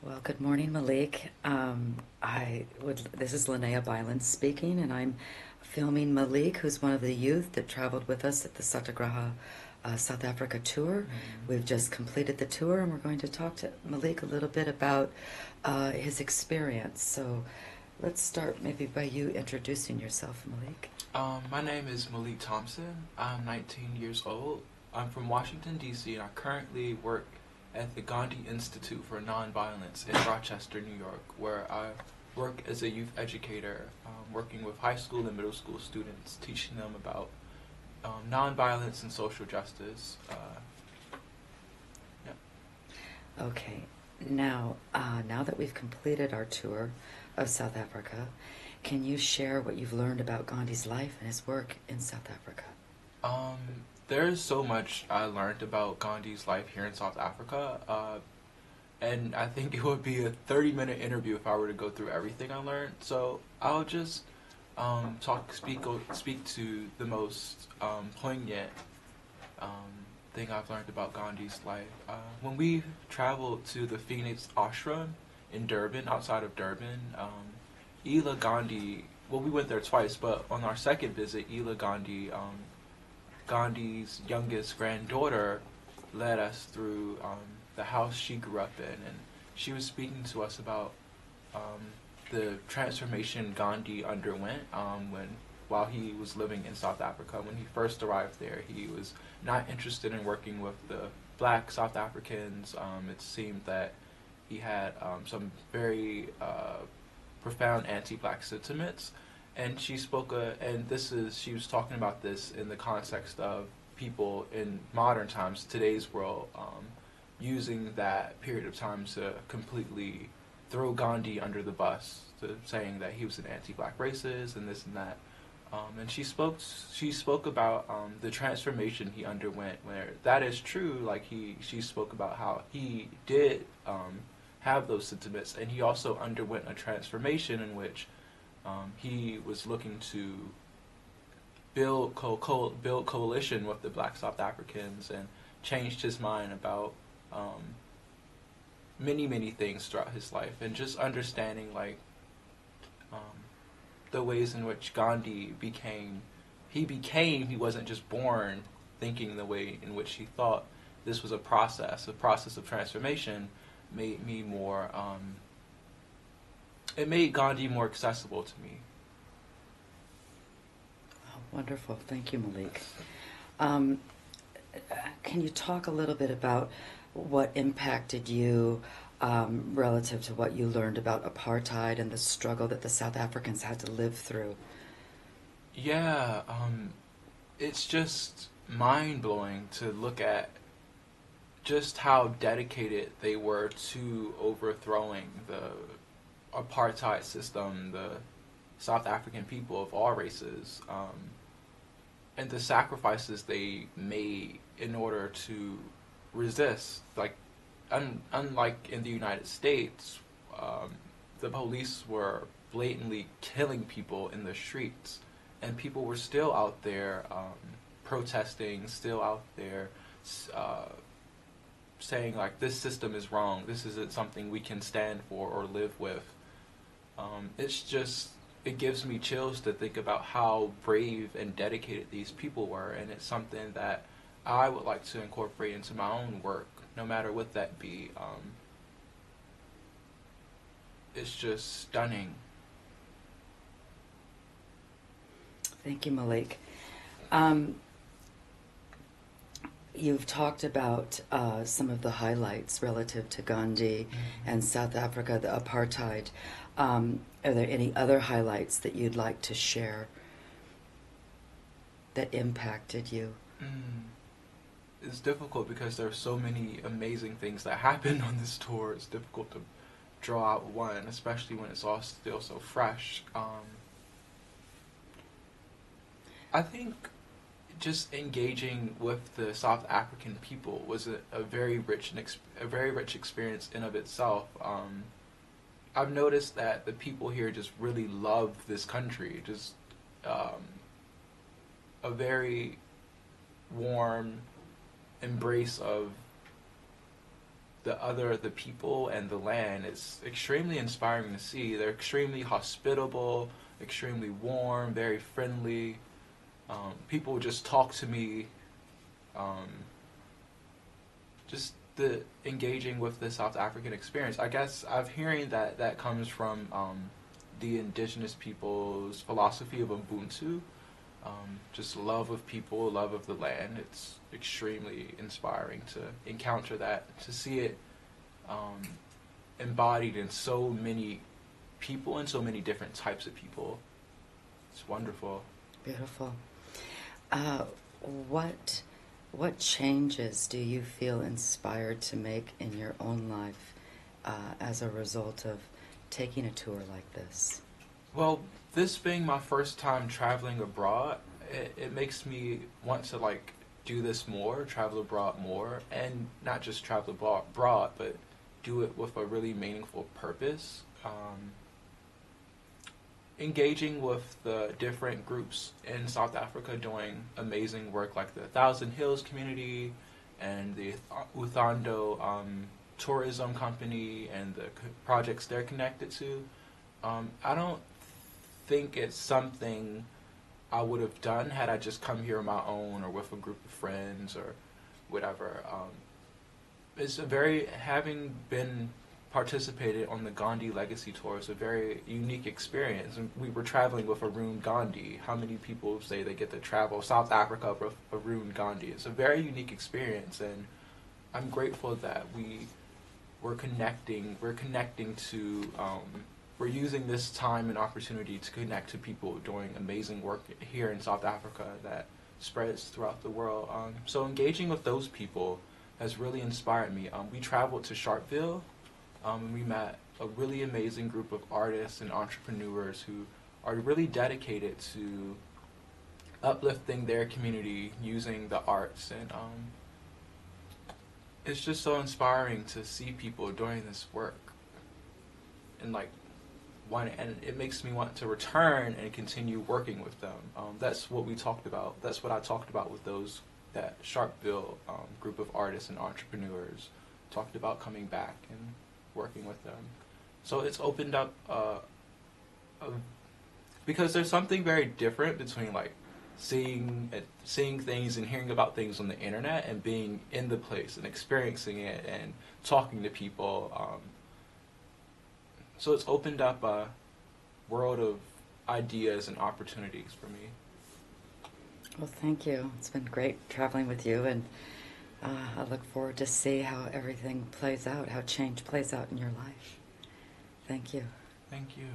Well, good morning, Malik. This is Lynnea Bylund speaking, and I'm filming Malik, who's one of the youth that traveled with us at the Satyagraha South Africa tour. We've just completed the tour, and we're going to talk to Malik a little bit about his experience. So let's start maybe by you introducing yourself, Malik. My name is Malik Thompson. I'm 19 years old. I'm from Washington, D.C., and I currently work at the Gandhi Institute for Nonviolence in Rochester, New York, where I work as a youth educator, working with high school and middle school students, teaching them about nonviolence and social justice. Yeah. Okay, now that we've completed our tour of South Africa, can you share what you've learned about Gandhi's life and his work in South Africa? Um, there's so much I learned about Gandhi's life here in South Africa. And I think it would be a 30-minute interview if I were to go through everything I learned. So I'll just speak to the most poignant thing I've learned about Gandhi's life. When we traveled to the Phoenix Ashram in Durban, outside of Durban, Ela Gandhi. Well, we went there twice, but on our second visit, Ela Gandhi, Gandhi's youngest granddaughter, led us through the house she grew up in, and she was speaking to us about um, the transformation Gandhi underwent while he was living in South Africa. When he first arrived there, he was not interested in working with the black South Africans. It seemed that he had some very profound anti-black sentiments, and she was talking about this in the context of people in modern times, today's world, using that period of time to completely throw Gandhi under the bus, to saying that he was an anti-black racist and this and that. And she spoke about the transformation he underwent. Where that is true, like she spoke about how he did have those sentiments, and he also underwent a transformation in which he was looking to build coalition with the black South Africans, and changed his mind about many things throughout his life, and just understanding like um, the ways in which Gandhi became. He wasn't just born thinking the way in which he thought. This was a process of transformation. Made me more. It made Gandhi more accessible to me. Oh, wonderful. Thank you, Malik. Um, can you talk a little bit about what impacted you relative to what you learned about apartheid and the struggle that the South Africans had to live through? Yeah, it's just mind blowing to look at just how dedicated they were to overthrowing the apartheid system, the South African people of all races, and the sacrifices they made in order to resist. Like, unlike in the United States, the police were blatantly killing people in the streets, and people were still out there protesting, still out there uh, saying like this system is wrong, this isn't something we can stand for or live with. It's just, it gives me chills to think about how brave and dedicated these people were, and it's something that I would like to incorporate into my own work, no matter what that be. It's just stunning. Thank you, Malik. Um, you've talked about some of the highlights relative to Gandhi and South Africa, the apartheid. Are there any other highlights that you'd like to share that impacted you? Mm. It's difficult because there are so many amazing things that happened on this tour. It's difficult to draw out one, especially when it's all still so fresh. I think just engaging with the South African people was a very rich a very rich experience in of itself. I've noticed that the people here just really love this country. Just um, a very warm embrace of the people and the land. It's extremely inspiring to see. They're extremely hospitable, extremely warm, very friendly. People just talk to me. Um, just the engaging with the South African experience. I guess I'm hearing that that comes from the indigenous people's philosophy of Ubuntu. Just love of people, love of the land. It's extremely inspiring to encounter that, to see it um, embodied in so many people and so many different types of people. It's wonderful. Beautiful. Uh, what what changes do you feel inspired to make in your own life as a result of taking a tour like this? Well, this being my first time traveling abroad, it makes me want to like do this more, travel abroad more, and not just travel abroad, but do it with a really meaningful purpose. Engaging with the different groups in South Africa doing amazing work like the Thousand Hills community and the Uthando tourism company and the projects they're connected to. I don't think it's something I would have done had I just come here on my own or with a group of friends or whatever. It's a very, having been participated on the Gandhi Legacy Tour, is a very unique experience. And we were traveling with Arun Gandhi. How many people say they get to travel South Africa with Arun Gandhi? It's a very unique experience, and I'm grateful that we're connecting. We're connecting to. We're using this time and opportunity to connect to people doing amazing work here in South Africa that spreads throughout the world. So engaging with those people has really inspired me. We traveled to Sharpeville, and we met a really amazing group of artists and entrepreneurs who are really dedicated to uplifting their community using the arts. And it's just so inspiring to see people doing this work. And like, and it makes me want to return and continue working with them. That's what we talked about. That's what I talked about with that Sharpeville group of artists and entrepreneurs. Talked about coming back and working with them. So it's opened up because there's something very different between like seeing things and hearing about things on the internet and being in the place and experiencing it and talking to people. So it's opened up a world of ideas and opportunities for me. Well, thank you. It's been great traveling with you, and I look forward to see how everything plays out, how change plays out in your life. Thank you. Thank you.